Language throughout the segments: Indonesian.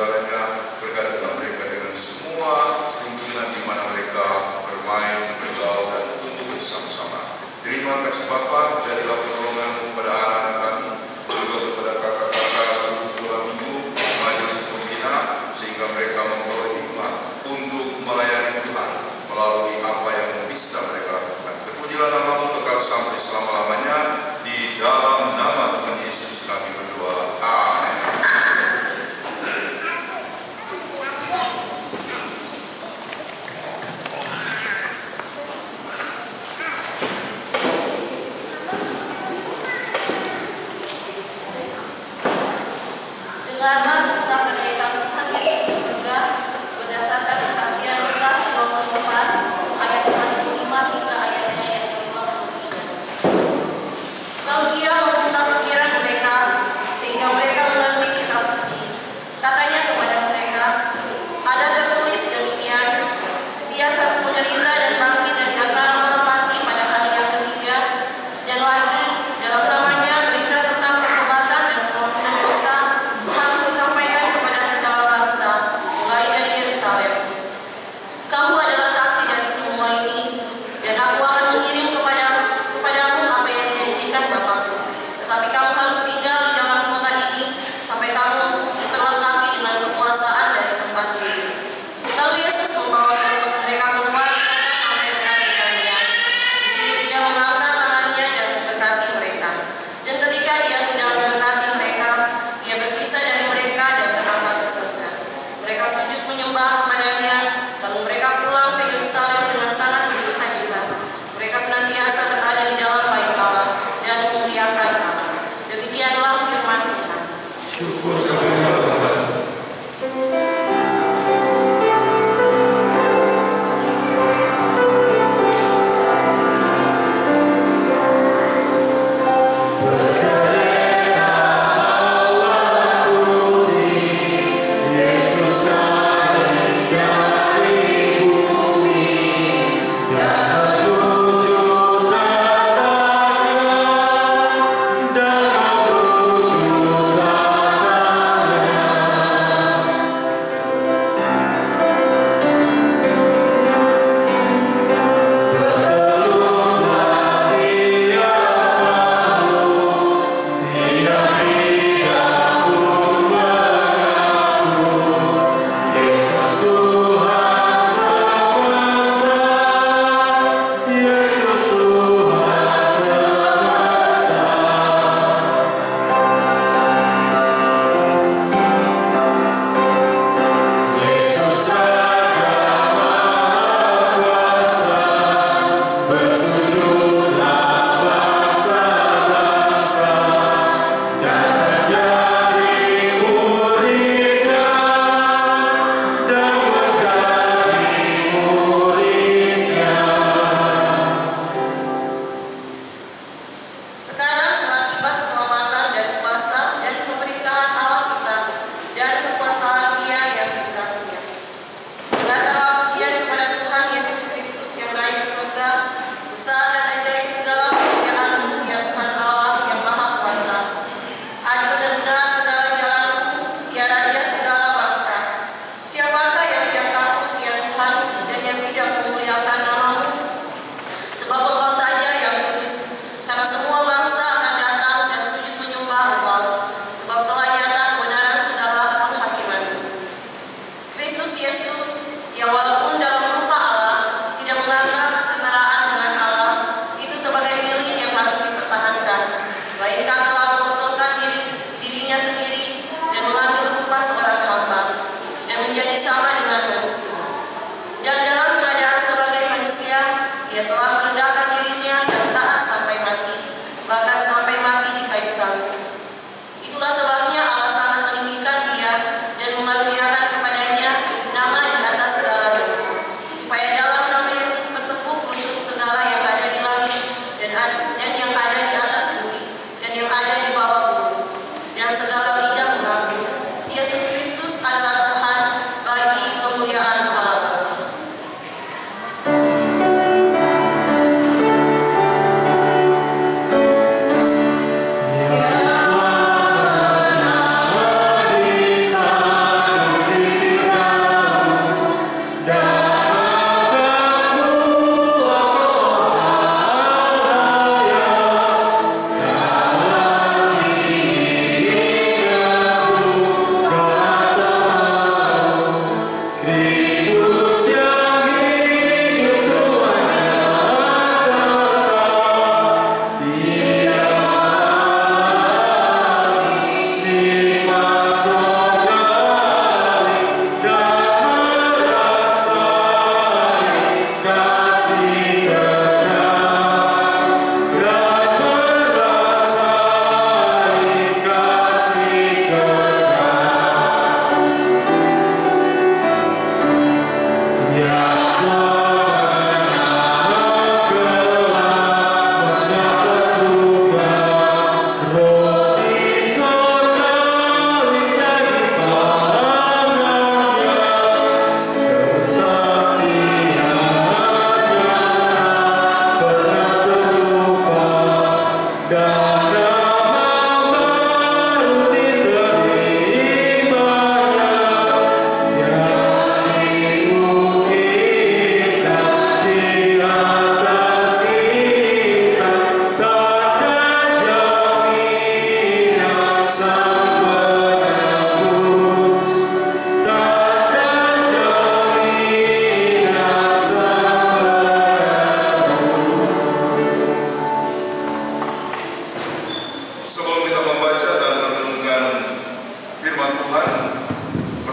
segalanya. Berkatilah mereka dengan semua lingkungan di mana mereka bermain, bergaul, dan tumbuh bersama-sama. Terima kasih Bapa, jadilah pertolongan kepada anak-anak kami, juga kepada kakak-kakak guru sekolah minggu, majelis pembina, sehingga mereka memperoleh hikmat untuk melayani Tuhan melalui apa yang bisa mereka lakukan. Terpujilah nama-Mu kekal sampai selama-lamanya. Di dalam nama Tuhan Yesus kami berdoa. Amin. Dengarlah kisah penderitaan Tuhan Yesus di surga berdasarkan kesaksian Lukas 24 ayat 45 hingga ayatnya yang ke-53. Lalu Ia membuka pikiran mereka sehingga mereka mengerti kitab suci. Katanya kepada mereka, ada tertulis demikian, Mesias harus menderita dan bangkit dari antara orang mati pada hari yang ketiga, dan lagi dalam namanya berita tentang pertobatan dan pengampunan dosa harus disampaikan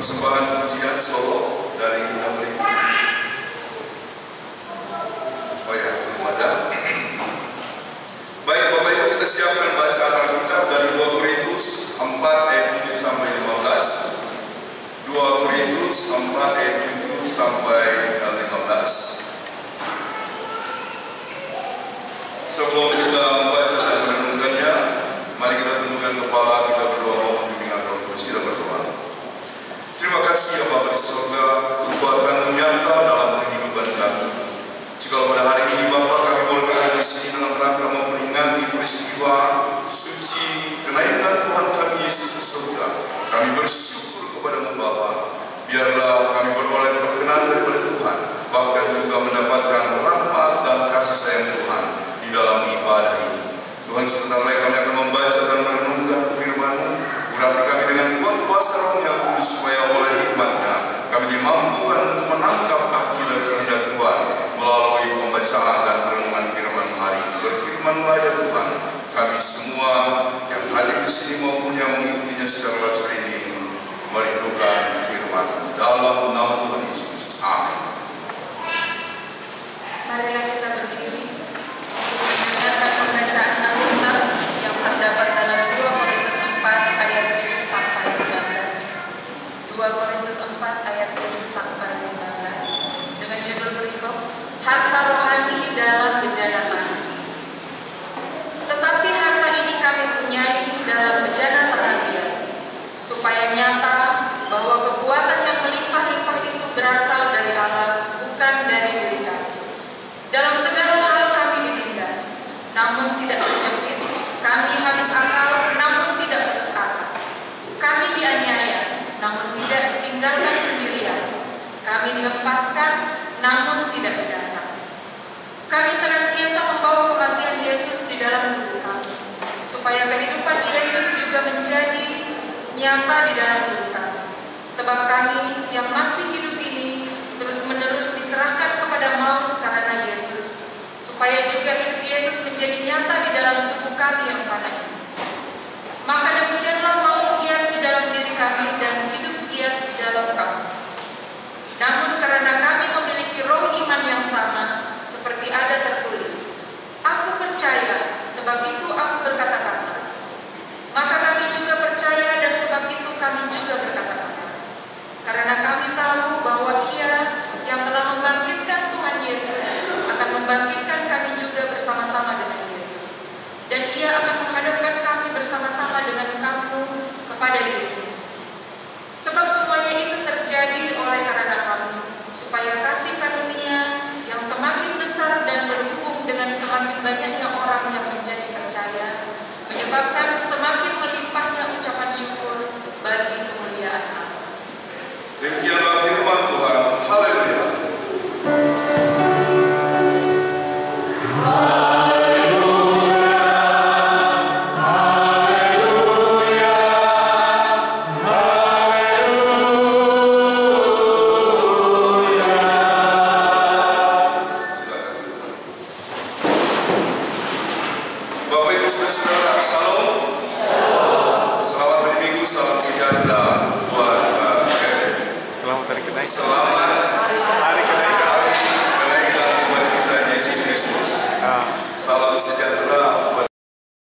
persembahan pujian solo dari Ina Meliti. Oh ya, belum ada. Baik Bapak Ibu, kita siapkan bacaan Alkitab dari 2 Korintus 4 ayat 7 sampai 15. 2 Korintus 4 ayat 7 sampai 15. Sebelum kita membaca dan merenungkannya, mari kita tundukkan kepala, kita berdoa mohon bimbingan Roh Kudus. Kita berdoa. Terima kasih ya Bapa di surga, kekuatan-Mu nyata dalam kehidupan kami. Jika pada hari ini Bapa kami boleh berada di sini dalam rangka memperingati peristiwa suci kenaikan Tuhan kami Yesus ke surga, kami bersyukur kepada-Mu Bapa. Biarlah kami beroleh perkenan daripada Tuhan, bahkan juga mendapatkan rahmat dan kasih sayang Tuhan di dalam ibadah ini. Tuhan, sebentar lagi kami akan membaca dan merenungkan firman-Mu. Urapi kami dengan kuasa Roh yang Kudus, supaya oleh hikmat-Nya kami dimampukan untuk menangkap arti dan kehendak Tuhan melalui pembacaan dan perenungan firman hari ini. Berfirman-Lah ya Tuhan, kami semua yang hadir di sini maupun yang mengikutinya secara live streaming merindukan firman dalam nama Tuhan Yesus. Amin. Marilah kita berdiri mendengarkan pembacaan Alkitab yang terdapat dalam 2 Korintus 4 ayat 7 sampai 15. 2 Korintus 4 ayat 7 sampai 15 dengan judul berikut, harta rohani dalam bejana tanah. Tetapi harta ini kami punyai dalam bejana tanah dia, supaya nyata bahwa kekuatan yang melimpah-limpah itu berasal dari Allah, bukan dari diri kami. Dalam segala hal kami ditindas, namun tidak terjepit. Kami habis akal, namun tidak putus asa. Kami dianiaya, namun tidak ditinggalkan sendirian. Kami dihempaskan, namun tidak binasa. Kami senantiasa membawa kematian Yesus di dalam tubuh kami, supaya kehidupan Yesus juga menjadi nyata di dalam tubuh kami. Sebab kami yang masih hidup ini terus-menerus diserahkan kepada maut karena Yesus, supaya juga hidup Yesus menjadi nyata di dalam tubuh kami yang fana ini. Maka demikianlah maut giat di dalam diri kami dan hidup giat di dalam kami. Namun karena kami memiliki roh iman yang sama, seperti ada tertulis, aku percaya, sebab itu aku berkata-kata. Maka kami juga percaya dan sebab itu kami juga berkata-kata. Karena kami tahu bahwa Ia yang telah membangkitkan Tuhan Yesus akan membangkitkan kami juga bersama-sama dengan Yesus. Dan Ia akan menghadapkan kami bersama-sama dengan kamu kepada dirinya. Sebab semuanya itu terjadi oleh karena kamu, supaya kasih karunia yang semakin besar dan berhubung dengan semakin banyaknya orang yang menjadi percaya, menyebabkan semakin melimpahnya ucapan syukur bagi kemuliaan Allah. Demikianlah firman Tuhan. Haleluya. Bapak Ibu Saudara, Salam. Selamat hari Minggu, salam sejahtera buat Selamat hari kenaikan. selamat Hari kenaikan. hari kenaikan buat kita Yesus Kristus. Salam sejahtera buat